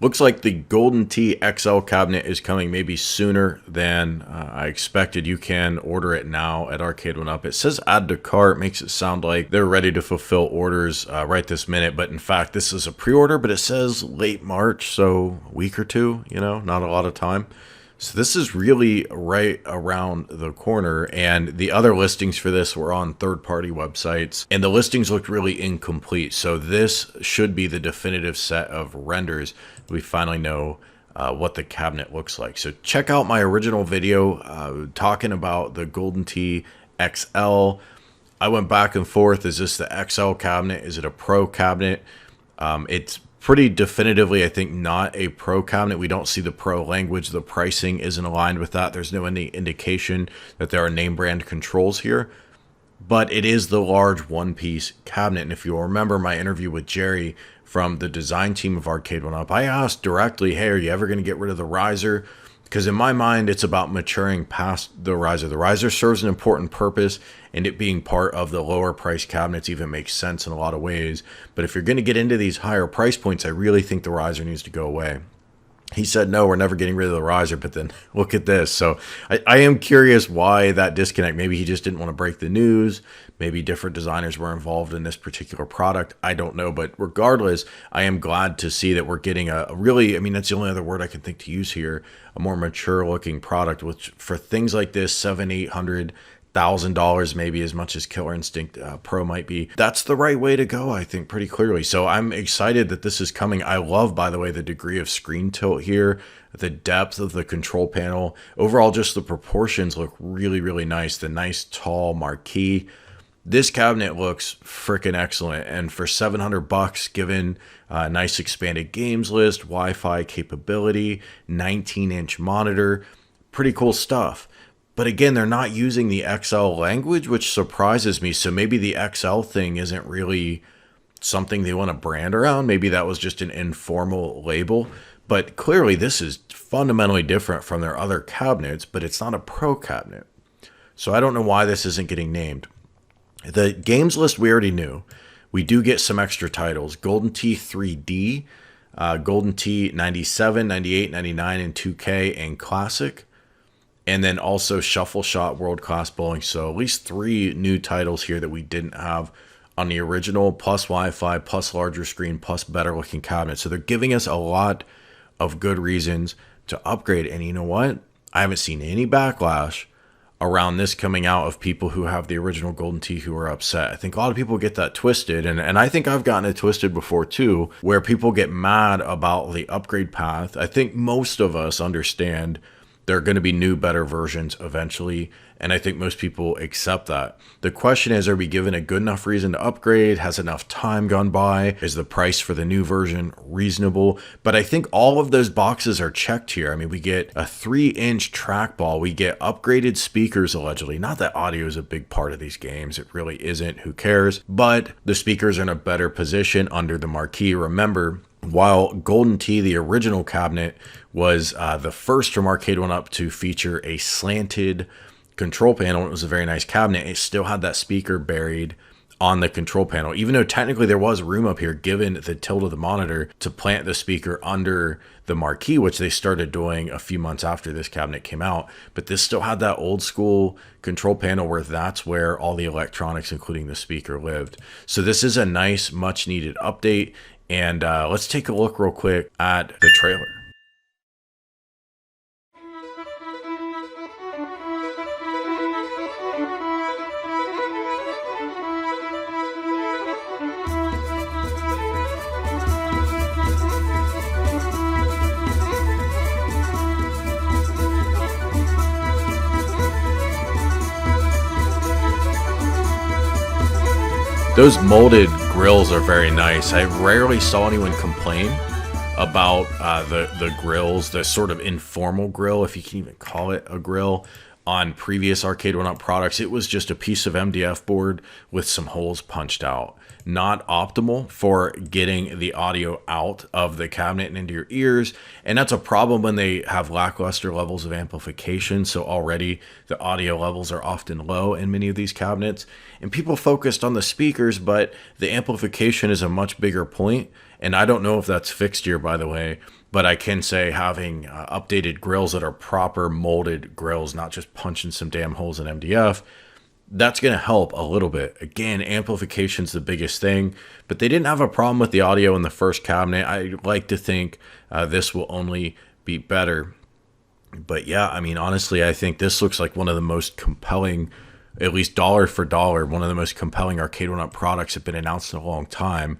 Looks like the Golden Tee XL cabinet is coming maybe sooner than I expected. You can order it now at Arcade 1UP. It says add to cart, makes it sound like they're ready to fulfill orders right this minute. But in fact, this is a pre-order, but it says late March, so a week or two, you know, not a lot of time. So this is really right around the corner, and the other listings for this were on third-party websites, and the listings looked really incomplete. So this should be the definitive set of renders. We finally know what the cabinet looks like. So check out my original video talking about the Golden Tee XL. I went back and forth. Is this the XL cabinet? Is it a Pro cabinet? It's pretty definitively, I think, not a Pro cabinet. We don't see the Pro language. The pricing isn't aligned with that. There's no any indication that there are name brand controls here. But it is the large one-piece cabinet. And if you'll remember my interview with Jerry from the design team of Arcade 1UP, I asked directly, hey, are you ever going to get rid of the riser? Because in my mind, it's about maturing past the riser. The riser serves an important purpose, and it being part of the lower price cabinets even makes sense in a lot of ways. But if you're going to get into these higher price points, I really think the riser needs to go away. He said, no, we're never getting rid of the riser, but then look at this. So I am curious why that disconnect. Maybe he just didn't want to break the news. Maybe different designers were involved in this particular product. I don't know. But regardless, I am glad to see that we're getting a really, I mean, that's the only other word I can think to use here, a more mature looking product, which for things like this, $700,000-$800,000, maybe as much as Killer Instinct Pro might be. That's the right way to go, I think, pretty clearly. So I'm excited that this is coming. I love, by the way, the degree of screen tilt here, the depth of the control panel. Overall, just the proportions look really, really nice. The nice tall marquee. This cabinet looks freaking excellent. And for $700, given a nice expanded games list, Wi-Fi capability, 19-inch monitor, pretty cool stuff. But again, they're not using the XL language, which surprises me. So maybe the XL thing isn't really something they want to brand around. Maybe that was just an informal label. But clearly, this is fundamentally different from their other cabinets, but it's not a Pro cabinet. So I don't know why this isn't getting named. The games list we already knew. We do get some extra titles. Golden Tee 3D, Golden Tee 97, 98, 99, and 2K, and Classic. And then also Shuffle Shot, World Class Bowling. So at least 3 new titles here that we didn't have on the original, plus Wi-Fi, plus larger screen, plus better looking cabinet. So they're giving us a lot of good reasons to upgrade. And you know what? I haven't seen any backlash around this coming out of people who have the original Golden Tee who are upset. I think a lot of people get that twisted, and I think I've gotten it twisted before too, where people get mad about the upgrade path. I think most of us understand there are going to be new, better versions eventually, and I think most people accept that. The question is, are we given a good enough reason to upgrade? Has enough time gone by? Is the price for the new version reasonable? But I think all of those boxes are checked here. I mean, we get a 3-inch trackball. We get upgraded speakers, allegedly. Not that audio is a big part of these games. It really isn't. Who cares? But the speakers are in a better position under the marquee. Remember, while Golden Tee, the original cabinet, was the first from Arcade 1UP to feature a slanted control panel, it was a very nice cabinet. It still had that speaker buried on the control panel, even though technically there was room up here, given the tilt of the monitor, to plant the speaker under the marquee, which they started doing a few months after this cabinet came out. But this still had that old school control panel where that's where all the electronics, including the speaker, lived. So this is a nice, much needed update. And let's take a look real quick at the trailer. Those molded grills are very nice. I rarely saw anyone complain about the grills, the sort of informal grill, if you can even call it a grill, on previous Arcade 1UP products. It was just a piece of MDF board with some holes punched out. Not optimal for getting the audio out of the cabinet and into your ears. And that's a problem when they have lackluster levels of amplification. So already the audio levels are often low in many of these cabinets. And people focused on the speakers, but the amplification is a much bigger point. And I don't know if that's fixed here, by the way. But I can say having updated grills that are proper molded grills, not just punching some damn holes in MDF, that's going to help a little bit. Again, amplification's the biggest thing, but they didn't have a problem with the audio in the first cabinet. I like to think this will only be better. But yeah, I mean, honestly, I think this looks like one of the most compelling, at least dollar for dollar, one of the most compelling arcade one-up products have been announced in a long time.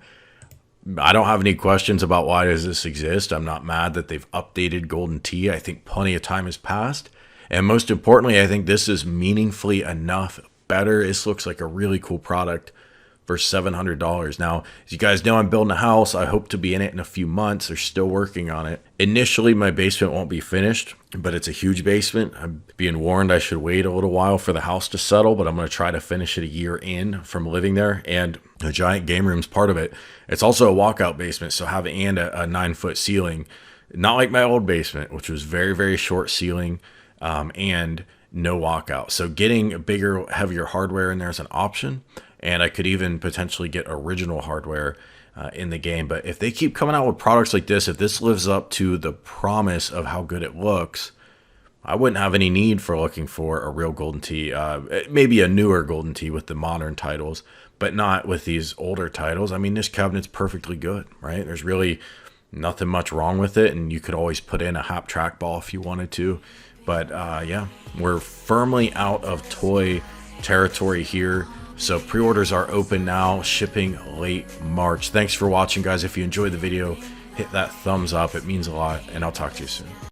I don't have any questions about why does this exist. I'm not mad that they've updated Golden Tee. I think plenty of time has passed. And most importantly, I think this is meaningfully enough better. This looks like a really cool product for $700. Now, as you guys know, I'm building a house. I hope to be in it in a few months. They're still working on it. Initially, my basement won't be finished, but it's a huge basement. I'm being warned I should wait a little while for the house to settle, but I'm going to try to finish it a year in from living there. And a giant game room is part of it. It's also a walkout basement, so have a 9-foot ceiling. Not like my old basement, which was very, very short ceiling and no walkout. So getting bigger, heavier hardware in there is an option. And I could even potentially get original hardware in the game. But if they keep coming out with products like this, if this lives up to the promise of how good it looks, I wouldn't have any need for looking for a real Golden Tee. Maybe a newer Golden Tee with the modern titles, but not with these older titles. I mean, this cabinet's perfectly good, right? There's really nothing much wrong with it. And you could always put in a Hap trackball if you wanted to. But yeah, we're firmly out of toy territory here. So pre-orders are open now, shipping late March. Thanks for watching, guys. If you enjoyed the video, hit that thumbs up. It means a lot, and I'll talk to you soon.